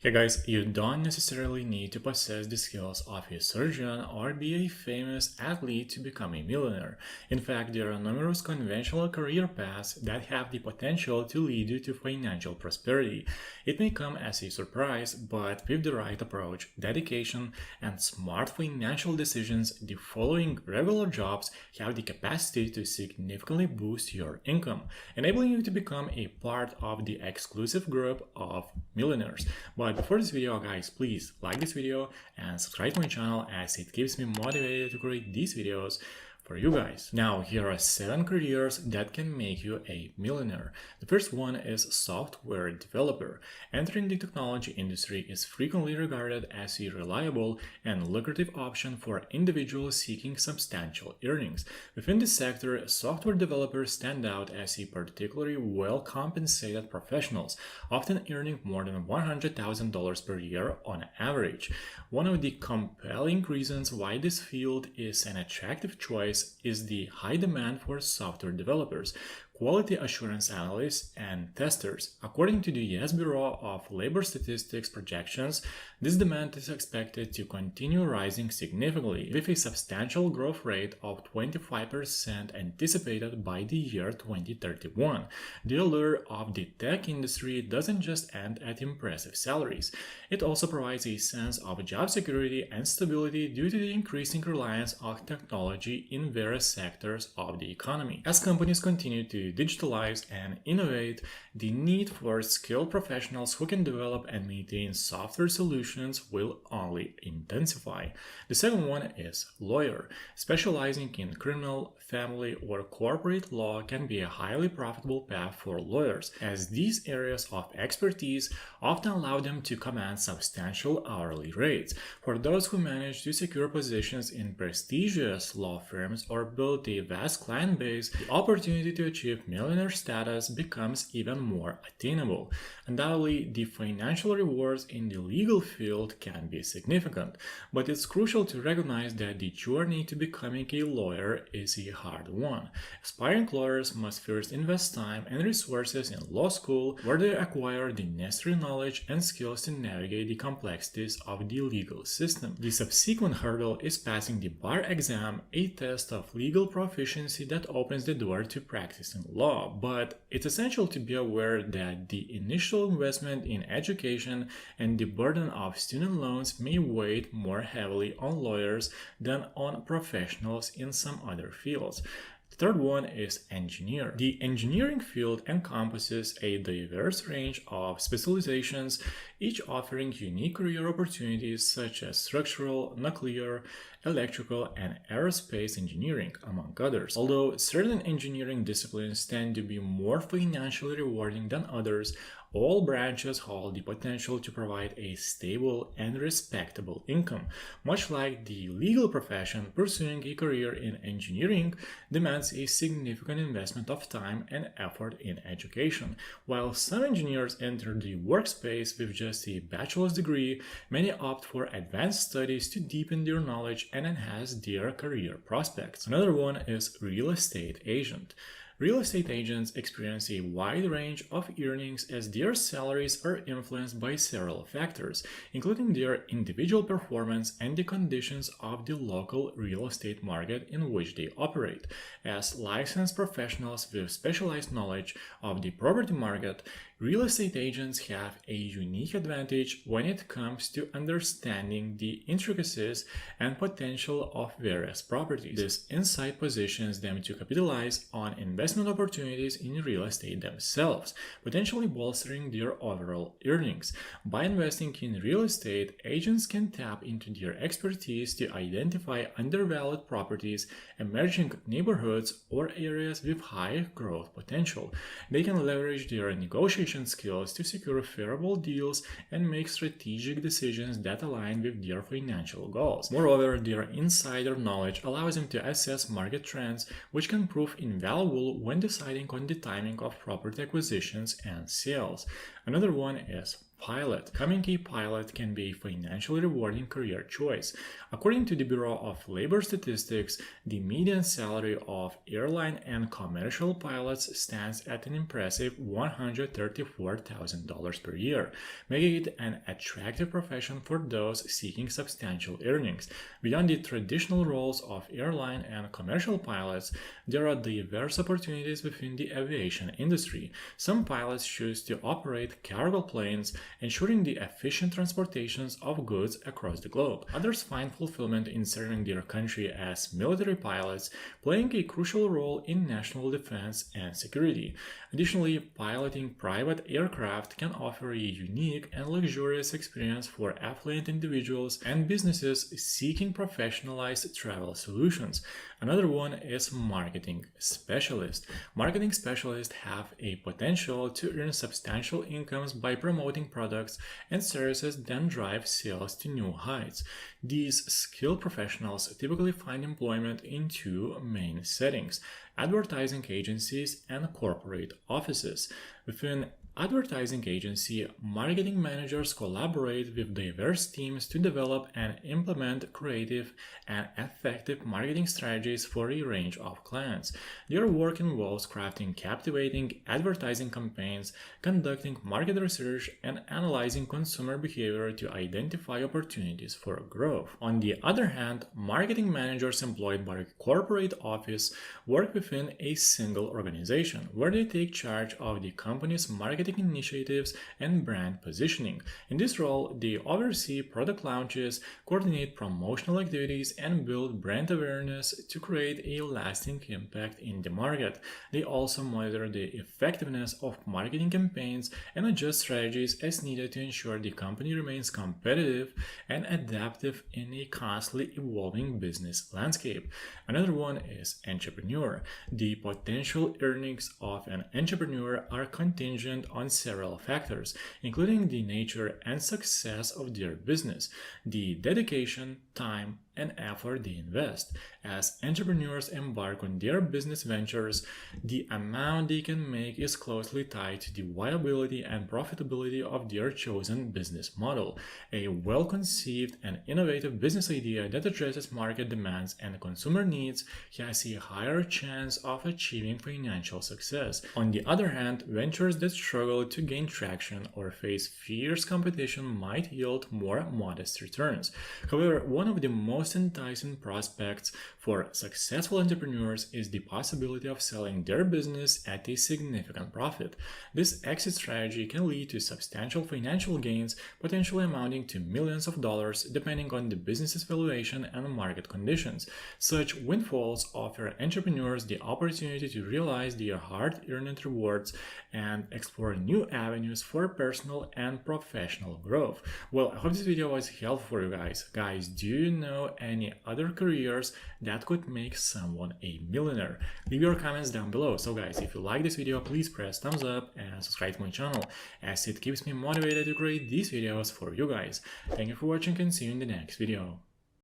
Hey guys, you don't necessarily need to possess the skills of a surgeon or be a famous athlete to become a millionaire. In fact, there are numerous conventional career paths that have the potential to lead you to financial prosperity. It may come as a surprise, but with the right approach, dedication, and smart financial decisions, the following regular jobs have the capacity to significantly boost your income, enabling you to become a part of the exclusive group of millionaires. But before this video, guys, please like this video and subscribe to my channel as it keeps me motivated to create these videos for you guys. Now, here are 7 careers that can make you a millionaire. The first one is software developer. Entering the technology industry is frequently regarded as a reliable and lucrative option for individuals seeking substantial earnings. Within this sector, software developers stand out as a particularly well-compensated professionals, often earning more than $100,000 per year on average. One of the compelling reasons why this field is an attractive choice is the high demand for software developers, quality assurance analysts, and testers. According to the U.S. Bureau of Labor Statistics projections, this demand is expected to continue rising significantly, with a substantial growth rate of 25% anticipated by the year 2031. The allure of the tech industry doesn't just end at impressive salaries. It also provides a sense of job security and stability due to the increasing reliance on technology in various sectors of the economy. As companies continue to digitalize and innovate, the need for skilled professionals who can develop and maintain software solutions will only intensify. The second one is lawyer. Specializing in criminal, family, or corporate law can be a highly profitable path for lawyers, as these areas of expertise often allow them to command substantial hourly rates. For those who manage to secure positions in prestigious law firms or build a vast client base, the opportunity to achieve millionaire status becomes even more attainable. Undoubtedly, the financial rewards in the legal field can be significant, but it's crucial to recognize that the journey to becoming a lawyer is a hard one. Aspiring lawyers must first invest time and resources in law school, where they acquire the necessary knowledge and skills to navigate the complexities of the legal system. The subsequent hurdle is passing the bar exam, a test of legal proficiency that opens the door to practicing law. But it's essential to be aware that the initial investment in education and the burden of student loans may weigh more heavily on lawyers than on professionals in some other fields. The third one is engineer. The engineering field encompasses a diverse range of specializations, each offering unique career opportunities such as structural, nuclear, electrical, and aerospace engineering, among others. Although certain engineering disciplines tend to be more financially rewarding than others, all branches hold the potential to provide a stable and respectable income. Much like the legal profession, pursuing a career in engineering demands a significant investment of time and effort in education. While some engineers enter the workspace with just a bachelor's degree, many opt for advanced studies to deepen their knowledge and enhance their career prospects. Another one is real estate agent. Real estate agents experience a wide range of earnings as their salaries are influenced by several factors, including their individual performance and the conditions of the local real estate market in which they operate. As licensed professionals with specialized knowledge of the property market, real estate agents have a unique advantage when it comes to understanding the intricacies and potential of various properties. This insight positions them to capitalize on investment opportunities in real estate themselves, potentially bolstering their overall earnings. By investing in real estate, agents can tap into their expertise to identify undervalued properties, emerging neighborhoods, or areas with high growth potential. They can leverage their negotiation skills to secure favorable deals and make strategic decisions that align with their financial goals. Moreover, their insider knowledge allows them to assess market trends, which can prove invaluable when deciding on the timing of property acquisitions and sales. Another one is pilot. Becoming a pilot can be a financially rewarding career choice. According to the Bureau of Labor Statistics, the median salary of airline and commercial pilots stands at an impressive $134,000 per year, making it an attractive profession for those seeking substantial earnings. Beyond the traditional roles of airline and commercial pilots, there are diverse opportunities within the aviation industry. Some pilots choose to operate cargo planes, ensuring the efficient transportations of goods across the globe. Others find fulfillment in serving their country as military pilots, playing a crucial role in national defense and security. Additionally, piloting private aircraft can offer a unique and luxurious experience for affluent individuals and businesses seeking professionalized travel solutions. Another one is marketing specialist. Marketing specialists have a potential to earn substantial incomes by promoting products and services that drive sales to new heights. These skilled professionals typically find employment in two main settings: advertising agencies and corporate offices. Within advertising agency, marketing managers collaborate with diverse teams to develop and implement creative and effective marketing strategies for a range of clients. Their work involves crafting captivating advertising campaigns, conducting market research, and analyzing consumer behavior to identify opportunities for growth. On the other hand, marketing managers employed by a corporate office work within a single organization, where they take charge of the company's marketing initiatives and brand positioning. In this role, they oversee product launches, coordinate promotional activities, and build brand awareness to create a lasting impact in the market. They also monitor the effectiveness of marketing campaigns and adjust strategies as needed to ensure the company remains competitive and adaptive in a constantly evolving business landscape. Another one is entrepreneur. The potential earnings of an entrepreneur are contingent on several factors, including the nature and success of their business, the dedication, time, and effort they invest. As entrepreneurs embark on their business ventures, the amount they can make is closely tied to the viability and profitability of their chosen business model. A well conceived and innovative business idea that addresses market demands and consumer needs has a higher chance of achieving financial success. On the other hand, ventures that struggle to gain traction or face fierce competition might yield more modest returns. However, one of the most enticing prospects for successful entrepreneurs is the possibility of selling their business at a significant profit. This exit strategy can lead to substantial financial gains, potentially amounting to millions of dollars depending on the business's valuation and market conditions. Such windfalls offer entrepreneurs the opportunity to realize their hard-earned rewards and explore new avenues for personal and professional growth. Well, I hope this video was helpful for you guys. Guys, do you know any other careers that could make someone a millionaire? Leave your comments down below. So guys, if you like this video, please press thumbs up and subscribe to my channel, as it keeps me motivated to create these videos for you guys. Thank you for watching and see you in the next video.